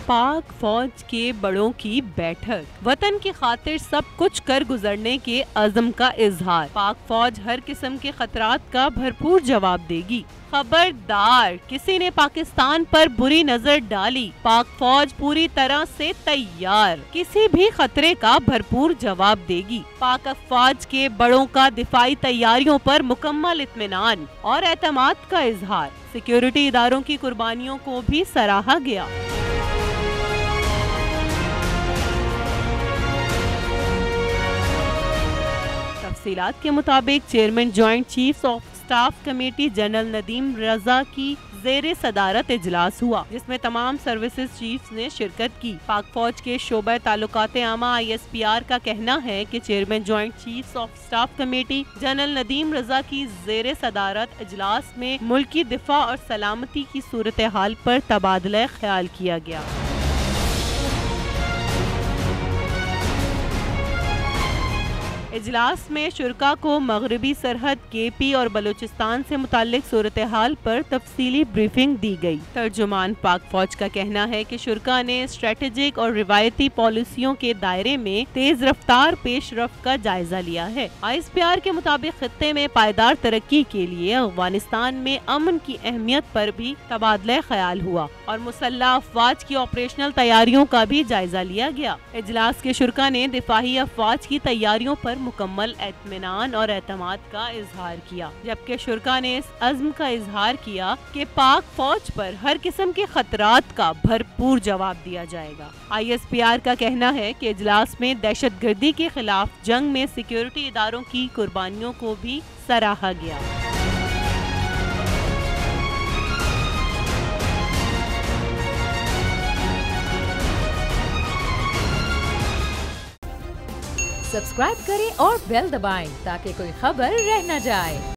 पाक फौज के बड़ों की बैठक। वतन की खातिर सब कुछ कर गुजरने के अज़म का इजहार। पाक फौज हर किस्म के खतरात का भरपूर जवाब देगी। खबरदार, किसी ने पाकिस्तान पर बुरी नजर डाली, पाक फौज पूरी तरह से तैयार, किसी भी खतरे का भरपूर जवाब देगी। पाक फौज के बड़ों का दिफाई तैयारियों पर मुकम्मल इत्मीनान और एतमाद का इजहार। सिक्योरिटी इदारों की कुर्बानियों को भी सराहा गया। तफसीलात के मुताबिक chairman joint chiefs of staff committee general Nadeem Raza की ज़ेरे सदारत इजलास हुआ, जिसमें तमाम सर्विसेज चीफ्स ने शिरकत की। पाक फौज के शोबा ताल्लुकात आमा ISPR का कहना है कि chairman joint chiefs of staff committee general Nadeem Raza की ज़ेरे सदारत इजलास में मुल्की दिफा और सलामती की सूरत हाल पर तबादला ख्याल किया गया। इजलास में शुरका को मगरबी सरहद KP और बलूचिस्तान से मुताल्लिक सूरत हाल पर तफसीली ब्रीफिंग दी गई। तर्जुमान पाक फौज का कहना है कि शुरका ने स्ट्रेटेजिक और रिवायती पॉलिसियों के दायरे में तेज रफ्तार पेशरफ्त का जायजा लिया है। ISPR के मुताबिक खित्ते में पायदार तरक्की के लिए अफगानिस्तान में अमन की अहमियत पर भी तबादला ख्याल हुआ और मुसल्लह अफवाज की ऑपरेशनल तैयारियों का भी जायजा लिया गया। इजलास के शुरका ने दिफाही अफवाज की तैयारियों पर मुकम्मल इत्मीनान और एतमाद का इजहार किया, जबकि शुरका ने इस अज़्म का इजहार किया कि पाक फौज पर हर किस्म के खतरात का भरपूर जवाब दिया जाएगा। ISPR का कहना है कि इजलास में दहशतगर्दी के खिलाफ जंग में सिक्योरिटी इदारों की कुर्बानियों को भी सराहा गया। सब्सक्राइब करें और बेल दबाएं ताकि कोई खबर रह न जाए।